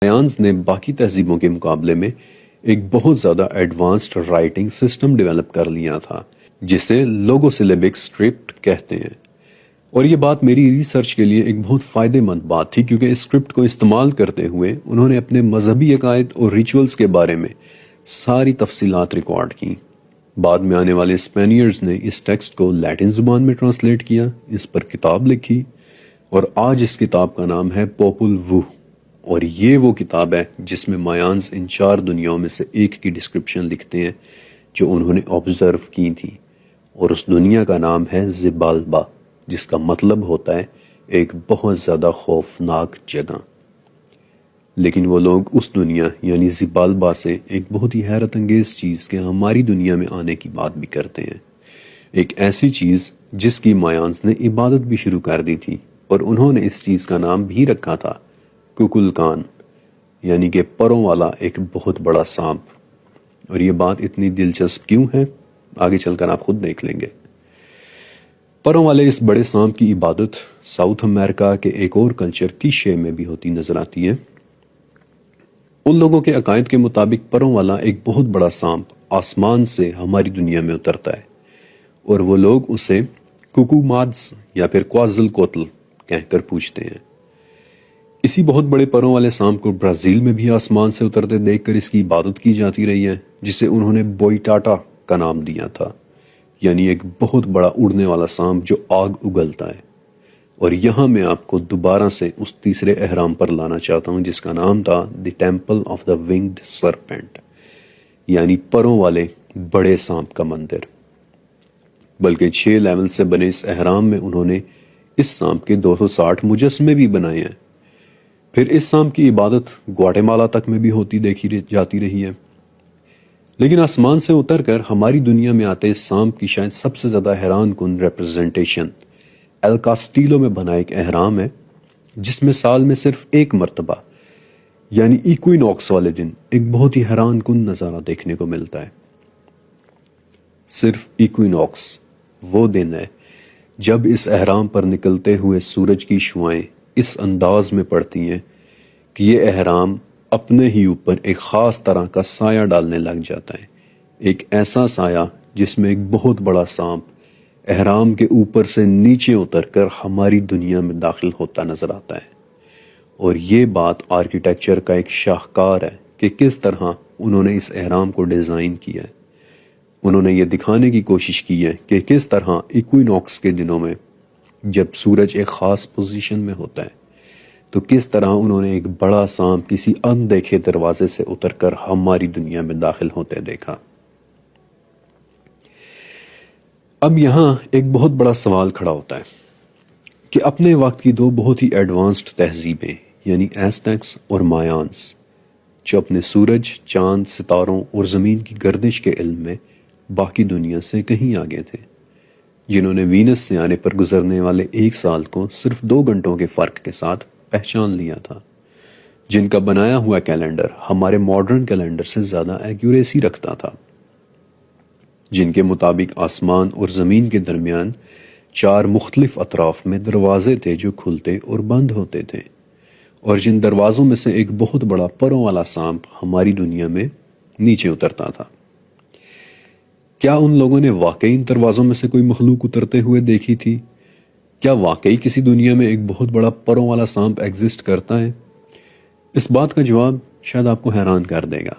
مایانز نے باقی تہذیبوں کے مقابلے میں ایک بہت زیادہ ایڈوانسڈ رائٹنگ سسٹم ڈیولپ کر لیا تھا جسے لوگو سلیبک اسکرپٹ کہتے ہیں، اور یہ بات میری ریسرچ کے لیے ایک بہت فائدہ مند بات تھی، کیونکہ اس اسکرپٹ کو استعمال کرتے ہوئے انہوں نے اپنے مذہبی عقائد اور ریچولز کے بارے میں ساری تفصیلات ریکارڈ کی۔ بعد میں آنے والے اسپینیئرز نے اس ٹیکسٹ کو لیٹن زبان میں ٹرانسلیٹ کیا، اس پر کتاب لکھی، اور آج اس کتاب کا نام ہے پوپل وو، اور یہ وہ کتاب ہے جس میں مایانز ان 4 دنیاؤں میں سے ایک کی ڈسکرپشن لکھتے ہیں جو انہوں نے آبزرو کی تھی، اور اس دنیا کا نام ہے زبالبا، جس کا مطلب ہوتا ہے ایک بہت زیادہ خوفناک جگہ۔ لیکن وہ لوگ اس دنیا یعنی زبالبا سے ایک بہت ہی حیرت انگیز چیز کے ہماری دنیا میں آنے کی بات بھی کرتے ہیں، ایک ایسی چیز جس کی مایانز نے عبادت بھی شروع کر دی تھی، اور انہوں نے اس چیز کا نام بھی رکھا تھا ککلکان، یعنی کہ پروں والا ایک بہت بڑا سانپ۔ اور یہ بات اتنی دلچسپ کیوں ہے آگے چل کر آپ خود دیکھ لیں گے۔ پروں والے اس بڑے سانپ کی عبادت ساؤتھ امریکہ کے ایک اور کلچر کیشے میں بھی ہوتی نظر آتی ہے۔ ان لوگوں کے عقائد کے مطابق پروں والا ایک بہت بڑا سانپ آسمان سے ہماری دنیا میں اترتا ہے، اور وہ لوگ اسے کوکو مادز یا پھر کوازل کوتل کہہ کر پوچھتے ہیں۔ اسی بہت بڑے پروں والے سانپ کو برازیل میں بھی آسمان سے اترتے دیکھ کر اس کی عبادت کی جاتی رہی ہے، جسے انہوں نے بوئیٹاٹا کا نام دیا تھا، یعنی ایک بہت بڑا اڑنے والا سانپ جو آگ اگلتا ہے۔ اور یہاں میں آپ کو دوبارہ سے اس تیسرے احرام پر لانا چاہتا ہوں جس کا نام تھا دی ٹیمپل آف دا ونگڈ سرپینٹ، یعنی پروں والے بڑے سانپ کا مندر۔ بلکہ 6 لیول سے بنے اس احرام میں انہوں نے اس سانپ کے 260 مجسمے بھی بنائے ہیں۔ پھر اس سانپ کی عبادت گواٹے مالا تک میں بھی ہوتی دیکھی جاتی رہی ہے۔ لیکن آسمان سے اتر کر ہماری دنیا میں آتے اس سانپ کی شاید سب سے زیادہ حیران کن ریپرزنٹیشن ایل کاسٹیلو میں بنا ایک احرام ہے، جس میں سال میں صرف ایک مرتبہ یعنی ایکوینوکس والے دن ایک بہت ہی حیران کن نظارہ دیکھنے کو ملتا ہے۔ صرف ایکوینوکس وہ دن ہے جب اس احرام پر نکلتے ہوئے سورج کی شعاعیں اس انداز میں پڑتی ہیں کہ یہ احرام اپنے ہی اوپر ایک خاص طرح کا سایہ ڈالنے لگ جاتا ہے، ایک ایسا سایہ جس میں ایک بہت بڑا سانپ احرام کے اوپر سے نیچے اتر کر ہماری دنیا میں داخل ہوتا نظر آتا ہے۔ اور یہ بات آرکیٹیکچر کا ایک شاہکار ہے کہ کس طرح انہوں نے اس احرام کو ڈیزائن کیا ہے۔ انہوں نے یہ دکھانے کی کوشش کی ہے کہ کس طرح ایکوینوکس کے دنوں میں جب سورج ایک خاص پوزیشن میں ہوتا ہے تو کس طرح انہوں نے ایک بڑا سانپ کسی اندیکھے دروازے سے اتر کر ہماری دنیا میں داخل ہوتے دیکھا۔ اب یہاں ایک بہت بڑا سوال کھڑا ہوتا ہے کہ اپنے وقت کی 2 بہت ہی ایڈوانسڈ تہذیبیں یعنی ایزٹیکس اور مایانز، جو اپنے سورج، چاند، ستاروں اور زمین کی گردش کے علم میں باقی دنیا سے کہیں آگے تھے، جنہوں نے وینس سے آنے پر گزرنے والے 1 سال کو صرف 2 گھنٹوں کے فرق کے ساتھ پہچان لیا تھا، جن کا بنایا ہوا کیلنڈر ہمارے ماڈرن کیلنڈر سے زیادہ ایکیوریسی رکھتا تھا، جن کے مطابق آسمان اور زمین کے درمیان 4 مختلف اطراف میں دروازے تھے جو کھلتے اور بند ہوتے تھے، اور جن دروازوں میں سے ایک بہت بڑا پروں والا سانپ ہماری دنیا میں نیچے اترتا تھا۔ کیا ان لوگوں نے واقعی ان دروازوں میں سے کوئی مخلوق اترتے ہوئے دیکھی تھی؟ کیا واقعی کسی دنیا میں ایک بہت بڑا پروں والا سانپ ایگزسٹ کرتا ہے؟ اس بات کا جواب شاید آپ کو حیران کر دے گا۔